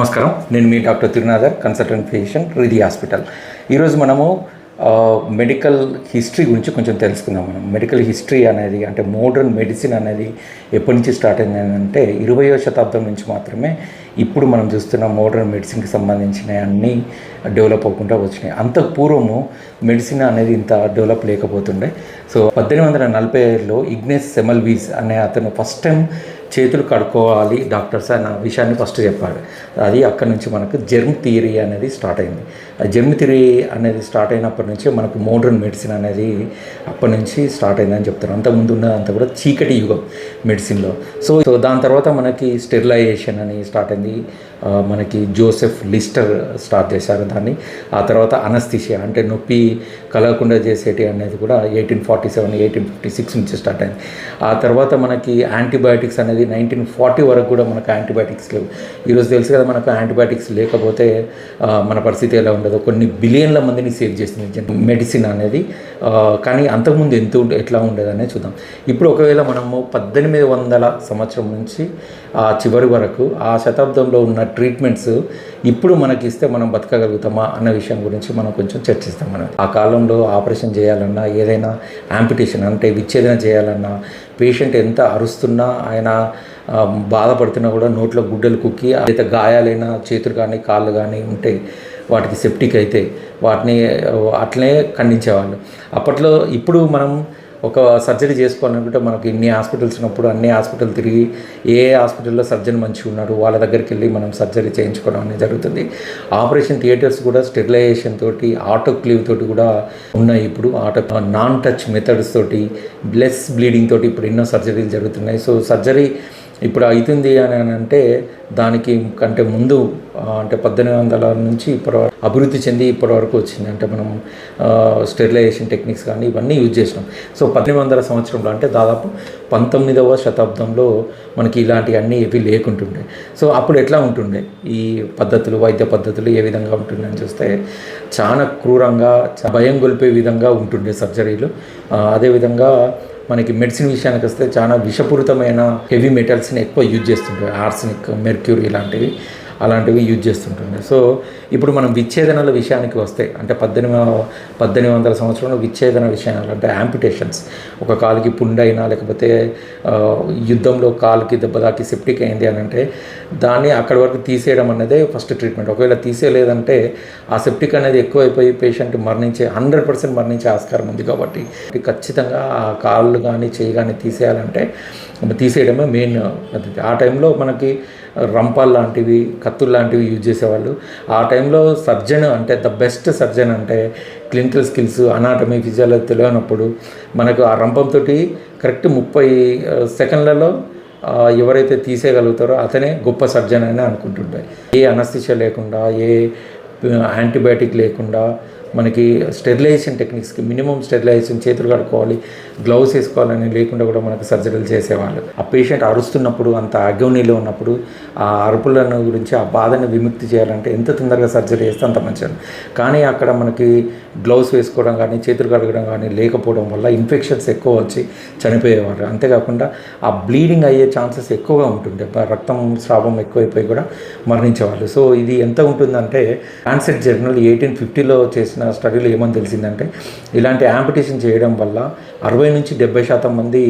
నమస్కారం, నేను మీ doctor Tirunathar, consultant physician, Ridhi hospital. ఈరోజు మనము మెడికల్ హిస్టరీ గురించి కొంచెం తెలుసుకుందాం. మెడికల్ హిస్టరీ అనేది అంటే మోడర్న్ మెడిసిన్ అనేది ఎప్పటి నుంచి స్టార్ట్ అయిందంటే 20వ శతాబ్దం నుంచి మాత్రమే ఇప్పుడు మనం చూస్తున్న మోడర్న్ మెడిసిన్కి సంబంధించిన అన్నీ డెవలప్ అవ్వకుండా వచ్చినాయి. అంతకు పూర్వము మెడిసిన్ అనేది ఇంత డెవలప్ లేకపోతుండే. సో 1840లో ఇగ్నేస్ సెమల్వీస్ అనే అతను ఫస్ట్ టైం చేతులు కడుక్కోవాలి డాక్టర్స్ అన్న విషయాన్ని ఫస్ట్ చెప్పాడు. అది అక్కడి నుంచి మనకు జెర్మ్ థియరీ అనేది స్టార్ట్ అయింది. ఆ జెర్మ్ థియరీ అనేది స్టార్ట్ అయినప్పటి నుంచి మనకు మోడర్న్ మెడిసిన్ అనేది అప్పటి నుంచి స్టార్ట్ అయిందని చెప్తారు. అంతకుముందు ఉన్నదంతా కూడా చీకటి యుగం మెడిసిన్లో. సో దాని తర్వాత మనకి స్టెరిలైజేషన్ అని స్టార్ట్ అయింది. మనకి జోసెఫ్ లిస్టర్ స్టార్ట్ చేశారు దాన్ని. ఆ తర్వాత అనస్థిషియా అంటే నొప్పి కలగకుండా చేసేటి అనేది కూడా 1847 1856 నుంచి స్టార్ట్ అయింది. ఆ తర్వాత మనకి యాంటీబయాటిక్స్ అనేది 1940 వరకు కూడా మనకు యాంటీబయాటిక్స్ లేవు. ఈరోజు తెలుసు కదా, మనకు యాంటీబయాటిక్స్ లేకపోతే మన పరిస్థితి ఎలా ఉండదు. కొన్ని బిలియన్ల మందిని సేవ్ చేస్తుంది మెడిసిన్ అనేది. కానీ అంతకుముందు ఎట్లా ఉండేది అనేది చూద్దాం. ఇప్పుడు ఒకవేళ మనము 1800 సంవత్సరం నుంచి ఆ చివరి వరకు ఆ శతాబ్దంలో ఉన్న ట్రీట్మెంట్స్ ఇప్పుడు మనకి ఇస్తే మనం బతకగలుగుతామా అన్న విషయం గురించి మనం కొంచెం చర్చిస్తాం. మనం ఆ కాలంలో ఆపరేషన్ చేయాలన్నా, ఏదైనా యాంపిటేషన్ అంటే విచ్ఛేదన చేయాలన్నా, పేషెంట్ ఎంత అరుస్తున్నా, ఆయన బాధపడుతున్నా కూడా నోట్లో గుడ్డలు కుక్కి అయితే గాయాలైన చేతులు కానీ కాళ్ళు కానీ ఉంటే వాటికి సెప్టిక్ అయితే వాటిని అట్లనే ఖండించేవాళ్ళు అప్పట్లో. ఇప్పుడు మనం ఒక సర్జరీ చేసుకోవాలనుకుంటే మనకి ఇన్ని హాస్పిటల్స్ ఉన్నప్పుడు అన్ని హాస్పిటల్ తిరిగి ఏ హాస్పిటల్లో సర్జన్ మంచిగా ఉన్నారు వాళ్ళ దగ్గరికి వెళ్ళి మనం సర్జరీ చేయించుకోవడం అనేది జరుగుతుంది. ఆపరేషన్ థియేటర్స్ కూడా స్టెరిలైజేషన్ తోటి, ఆటోక్లీవ్ తోటి కూడా ఉన్నాయి. ఇప్పుడు నాన్ టచ్ మెథడ్స్ తోటి, లెస్ బ్లీడింగ్ తోటి ఇప్పుడు ఎన్నో సర్జరీలు జరుగుతున్నాయి. సో సర్జరీ ఇప్పుడు అవుతుంది అని అంటే దానికి కంటే ముందు అంటే 1800 నుంచి ఇప్పటి వరకు అభివృద్ధి చెంది ఇప్పటి వరకు వచ్చింది. అంటే మనం స్టెరిలైజేషన్ టెక్నిక్స్ కానీ ఇవన్నీ యూజ్ చేసినాం. సో 1800 సంవత్సరంలో అంటే దాదాపు 19వ శతాబ్దంలో మనకి ఇలాంటివన్నీ ఏవి లేకుంటుండే. సో అప్పుడు ఎట్లా ఉంటుండే ఈ పద్ధతులు, వైద్య పద్ధతులు ఏ విధంగా ఉంటుండే అని చూస్తే చాలా క్రూరంగా, భయం గొల్పే విధంగా ఉంటుండే సర్జరీలు. అదేవిధంగా మనకి మెడిసిన్ విషయానికి వస్తే చాలా విషపూరితమైన హెవీ మెటల్స్ని ఎక్కువ యూజ్ చేస్తుంటారు. ఆర్సెనిక్, మెర్క్యూరీ అలాంటివి యూజ్ చేస్తుంటుంది. సో ఇప్పుడు మనం విచ్ఛేదనల విషయానికి వస్తే అంటే 1800 సంవత్సరంలో విచ్ఛేదన విషయాలు అంటే యాంపిటేషన్స్, ఒక కాలుకి పుండైనా లేకపోతే యుద్ధంలో కాలుకి దెబ్బ తాకి సెప్టిక్ అయింది అని అంటే దాన్ని అక్కడి వరకు తీసేయడం అనేది ఫస్ట్ ట్రీట్మెంట్. ఒకవేళ తీసేయలేదంటే ఆ సెప్టిక్ అనేది ఎక్కువైపోయి పేషెంట్ 100% మరణించే ఆస్కారం ఉంది. కాబట్టి ఖచ్చితంగా ఆ కాళ్ళు కానీ చెయ్యి కానీ తీసేయడమే మెయిన్ పద్ధతి. ఆ టైంలో మనకి రంపాల్ లాంటివి, కత్తులు లాంటివి యూజ్ చేసేవాళ్ళు. ఆ టైంలో సర్జన్ అంటే ద బెస్ట్ సర్జన్ అంటే క్లినికల్ స్కిల్స్, అనాటమీ, ఫిజియాలజీ తెలియనప్పుడు మనకు ఆ రంపంతో కరెక్ట్ 30 సెకండ్లలో ఎవరైతే తీసేయగలుగుతారో అతనే గొప్ప సర్జన్ అని అనుకుంటుంటాయి. ఏ అనస్థిషియా లేకుండా, ఏ యాంటీబయాటిక్ లేకుండా మనకి స్టెరిలైజేషన్ టెక్నిక్స్కి మినిమం స్టెరిలైజేషన్, చేతులు కడుక్కోవాలి, గ్లౌస్ వేసుకోవాలని లేకుండా కూడా మనకు సర్జరీలు చేసేవాళ్ళు. ఆ పేషెంట్ అరుస్తున్నప్పుడు, అంత అగ్యోనీలో ఉన్నప్పుడు ఆ అరుపులను గురించి, ఆ బాధని విముక్తి చేయాలంటే ఎంత తొందరగా సర్జరీ చేస్తే అంత మంచిది. కానీ అక్కడ మనకి గ్లౌస్ వేసుకోవడం కానీ, చేతులు కడగడం కానీ లేకపోవడం వల్ల ఇన్ఫెక్షన్స్ ఎక్కువ వచ్చి చనిపోయేవారు. అంతేకాకుండా ఆ బ్లీడింగ్ అయ్యే ఛాన్సెస్ ఎక్కువగా ఉంటుండే, రక్తం స్రావం ఎక్కువైపోయి కూడా మరణించేవాళ్ళు. సో ఇది ఎంత ఉంటుందంటే లాన్సెట్ జర్నల్ 1850లో చేసిన స్టడీలో ఏమని తెలిసిందంటే ఇలాంటి యాంపిటేషన్ చేయడం వల్ల 60 నుంచి 70% మంది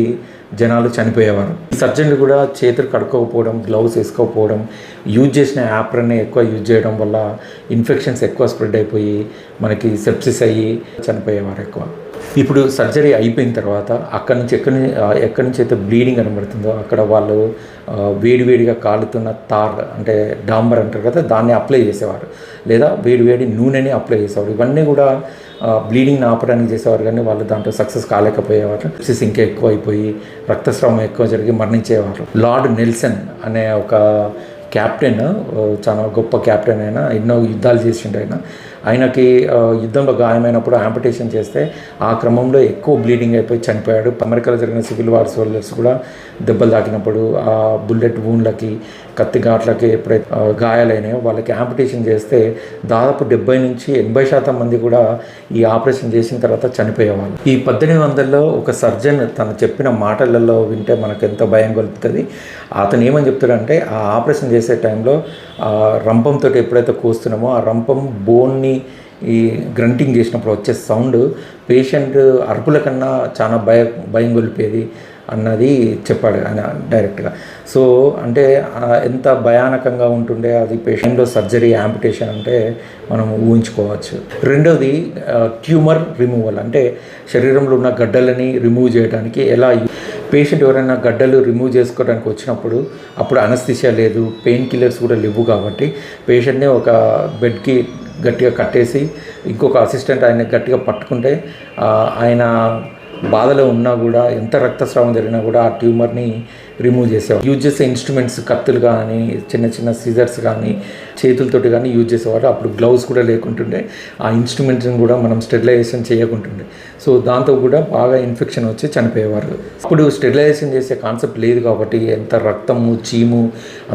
జనాలు చనిపోయేవారు. సర్జన్లు కూడా చేతులు కడుక్కోకపోవడం, గ్లౌస్ వేసుకోకపోవడం, యూజ్ చేసిన యాప్రన్ని ఎక్కువ యూజ్ చేయడం వల్ల ఇన్ఫెక్షన్స్ ఎక్కువ స్ప్రెడ్ అయిపోయి మనకి సెప్సిస్ అయ్యి చనిపోయేవారు ఎక్కువ. ఇప్పుడు సర్జరీ అయిపోయిన తర్వాత అక్కడి నుంచి ఎక్కడి నుంచి అయితే బ్లీడింగ్ కనబడుతుందో అక్కడ వాళ్ళు వేడివేడిగా కాలుతున్న తార్ అంటే డాంబర్ అంటారు కదా, దాన్ని అప్లై చేసేవారు, లేదా వేడివేడి నూనెని అప్లై చేసేవారు. ఇవన్నీ కూడా బ్లీడింగ్ని ఆపడానికి చేసేవారు, కానీ వాళ్ళు దాంట్లో సక్సెస్ కాలేకపోయేవారు. సెప్సిస్ ఇంకా ఎక్కువ అయిపోయి రక్తస్రావం ఎక్కువ జరిగి మరణించేవారు. లార్డ్ నెల్సన్ అనే ఒక క్యాప్టెన్, చాలా గొప్ప క్యాప్టెన్, అయినా ఎన్నో యుద్ధాలు చేసిండు. ఆయనకి యుద్ధంలో గాయమైనప్పుడు యాంపిటేషన్ చేస్తే ఆ క్రమంలో ఎక్కువ బ్లీడింగ్ అయిపోయి చనిపోయాడు. అమెరికాలో జరిగిన సివిల్ వార్ సోల్జర్స్ కూడా దెబ్బలు తాకినప్పుడు ఆ బుల్లెట్ వూండ్లకి, కత్తి ఘాట్లకి ఎప్పుడైతే గాయాలైనాయో వాళ్ళకి యాంపిటేషన్ చేస్తే దాదాపు 70 నుంచి 80% మంది కూడా ఈ ఆపరేషన్ చేసిన తర్వాత చనిపోయేవాళ్ళు. ఈ 1800లో ఒక సర్జన్ తను చెప్పిన మాటలలో వింటే మనకు ఎంతో భయం కలుగుతుంది. అతను ఏమని చెప్తాడంటే ఆ ఆపరేషన్ చేసే టైంలో రంపంతో ఎప్పుడైతే కోస్తున్నామో ఆ రంపం బోన్ని ఈ గ్రంటింగ్ చేసినప్పుడు వచ్చే సౌండ్ పేషెంట్ అరుపుల కన్నా చాలా భయం గొలిపేది అన్నది చెప్పాడు ఆయన డైరెక్ట్గా. సో అంటే ఎంత భయానకంగా ఉంటుండే అది పేషెంట్లో సర్జరీ యాంపిటేషన్ అంటే మనం ఊహించుకోవచ్చు. రెండోది ట్యూమర్ రిమూవల్, అంటే శరీరంలో ఉన్న గడ్డలని రిమూవ్ చేయడానికి ఎలా పేషెంట్ ఎవరైనా గడ్డలు రిమూవ్ చేసుకోవడానికి వచ్చినప్పుడు అప్పుడు అనస్థిషియా లేదు, పెయిన్ కిల్లర్స్ కూడా లేవు కాబట్టి పేషెంట్ని ఒక బెడ్కి గట్టిగా కట్టేసి ఇంకొక అసిస్టెంట్ ఆయన గట్టిగా పట్టుకుంటే ఆయన బాధలో ఉన్నా కూడా ఎంత రక్తస్రావం జరిగినా కూడా ఆ ట్యూమర్ని రిమూవ్ చేసేవారు. యూజ్ చేసే ఇన్స్ట్రుమెంట్స్ కత్తులు కానీ చిన్న చిన్న సీజర్స్ కానీ చేతులతోటి కానీ యూజ్ చేసేవారు. అప్పుడు గ్లౌస్ కూడా లేకుంటుండే, ఆ ఇన్స్ట్రుమెంట్స్ని కూడా మనం స్టెరిలైజేషన్ చేయకుంటుండే. సో దాంతో కూడా బాగా ఇన్ఫెక్షన్ వచ్చి చనిపోయేవారు. అప్పుడు స్టెరిలైజేషన్ చేసే కాన్సెప్ట్ లేదు కాబట్టి ఎంత రక్తము చీము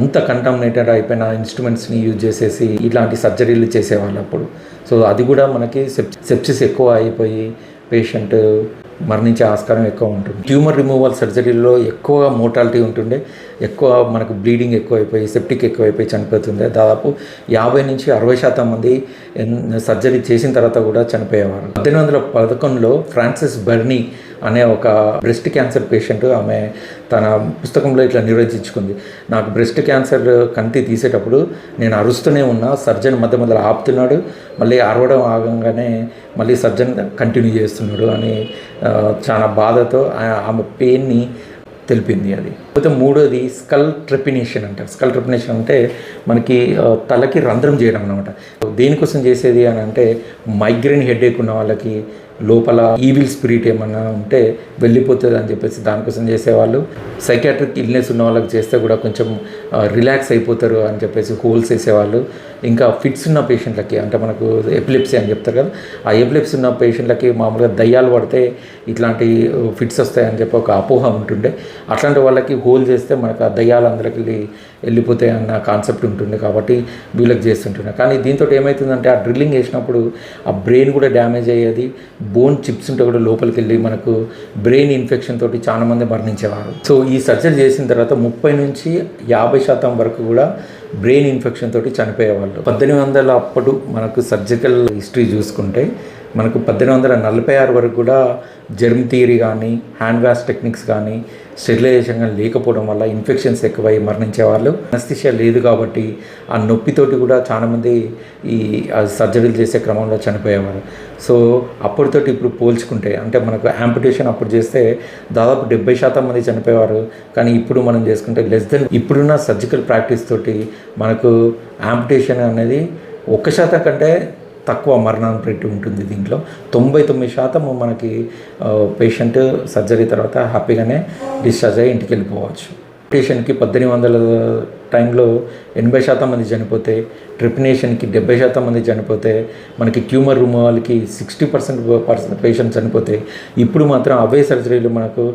అంత కంటామినేటెడ్ అయిపోయిన ఇన్స్ట్రుమెంట్స్ని యూజ్ చేసేసి ఇలాంటి సర్జరీలు చేసేవాళ్ళు అప్పుడు. సో అది కూడా మనకి సెప్సిస్ ఎక్కువ అయిపోయి పేషెంట్ మరణించే ఆస్కారం ఎక్కువ ఉంటుంది. ట్యూమర్ రిమూవల్ సర్జరీలో ఎక్కువ మోర్టాలిటీ ఉంటుండే, ఎక్కువ మనకు బ్లీడింగ్ ఎక్కువైపోయి సెప్టిక్ ఎక్కువైపోయి చనిపోతుండే. దాదాపు 50 నుంచి 60% మంది సర్జరీ చేసిన తర్వాత కూడా చనిపోయేవారు. 1811లో ఫ్రాన్సిస్ బర్నీ అనే ఒక బ్రెస్ట్ క్యాన్సర్ పేషెంట్, ఆమె తన పుస్తకంలో ఇట్లా నిర్వచించుకుంది, నాకు బ్రెస్ట్ క్యాన్సర్ కంటి తీసేటప్పుడు నేను అరుస్తూనే ఉన్నా, సర్జన్ మధ్య మధ్యలో ఆపుతున్నాడు, మళ్ళీ అరవడం ఆగంగానే మళ్ళీ సర్జన్ కంటిన్యూ చేస్తున్నాడు అని చాలా బాధతో ఆమె పెయిన్ని తెలిపింది. అది పోతే మూడోది స్కల్ ట్రెపినేషన్ అంటారు. స్కల్ ట్రెపినేషన్ అంటే మనకి తలకి రంధ్రం చేయడం అనమాట. దేనికోసం చేసేది అని అంటే మైగ్రేన్ హెడేక్ ఉన్న వాళ్ళకి లోపల ఈవిల్ స్పిరిట్ ఏమన్నా ఉంటే వెళ్ళిపోతుంది అని చెప్పేసి దానికోసం చేసేవాళ్ళు. సైకాట్రిక్ ఇల్నెస్ ఉన్న వాళ్ళకి చేస్తే కూడా కొంచెం రిలాక్స్ అయిపోతారు అని చెప్పేసి హోల్స్ వేసేవాళ్ళు. ఇంకా ఫిట్స్ ఉన్న పేషెంట్లకి, అంటే మనకు ఎపిలెప్సీ అని చెప్తారు కదా, ఆ ఎపిలెప్సీ ఉన్న పేషెంట్లకి మామూలుగా దయ్యాలు పడితే ఇట్లాంటి ఫిట్స్ వస్తాయని చెప్పి ఒక అపోహ ఉంటుండే. అట్లాంటి వాళ్ళకి హోల్ చేస్తే మనకు ఆ దయ్యాలు అందరికి వెళ్ళిపోతాయి అన్న కాన్సెప్ట్ ఉంటుంది కాబట్టి వీళ్ళకి చేస్తుంటున్నాయి. కానీ దీంతో ఏమవుతుందంటే ఆ డ్రిల్లింగ్ వేసినప్పుడు ఆ బ్రెయిన్ కూడా డ్యామేజ్ అయ్యేది, బోన్ చిప్స్ ఉంటే కూడా లోపలికి వెళ్ళి మనకు బ్రెయిన్ ఇన్ఫెక్షన్ తోటి చాలామంది మరణించేవారు. సో ఈ సర్జరీ చేసిన తర్వాత 30 నుంచి 50% వరకు కూడా బ్రెయిన్ ఇన్ఫెక్షన్ తోటి చనిపోయేవాళ్ళు. 1800 అప్పుడు మనకు సర్జికల్ హిస్టరీ చూసుకుంటే మనకు 1846 వరకు కూడా జర్మ్ థియరీ కానీ హ్యాండ్ వాష్ టెక్నిక్స్ కానీ స్టెరిలైజేషన్ కానీ లేకపోవడం వల్ల ఇన్ఫెక్షన్స్ ఎక్కువై మరణించేవాళ్ళు. అనస్థిషియా లేదు కాబట్టి ఆ నొప్పితోటి కూడా చాలామంది ఈ సర్జరీలు చేసే క్రమంలో చనిపోయేవారు. సో అప్పటితోటి ఇప్పుడు పోల్చుకుంటే, అంటే మనకు యాంపిటేషన్ అప్పుడు చేస్తే దాదాపు 70% మంది చనిపోయేవారు. కానీ ఇప్పుడు మనం చేసుకుంటే లెస్ దెన్, ఇప్పుడున్న సర్జికల్ ప్రాక్టీస్ తోటి మనకు యాంపిటేషన్ అనేది 1% కంటే తక్కువ మరణం రేటు ఉంటుంది. దీంట్లో 99% మనకి పేషెంట్ సర్జరీ తర్వాత హ్యాపీగానే డిశ్చార్జ్ అయ్యి ఇంటికి వెళ్ళిపోవచ్చు. ట్రిపినేషన్కి 1800 టైంలో 80% మంది చనిపోతే, ట్రిపినేషన్కి 70% మంది చనిపోతే, మనకి ట్యూమర్ రిమూవల్కి 60% పేషెంట్ చనిపోతే, ఇప్పుడు మాత్రం అవే సర్జరీలు మనకు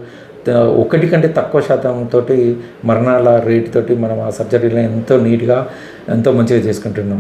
1 కంటే తక్కువ శాతంతో మరణాల రేటు తోటి మనం ఆ సర్జరీలో ఎంతో నీట్గా ఎంతో మంచిగా చేసుకుంటున్నాం.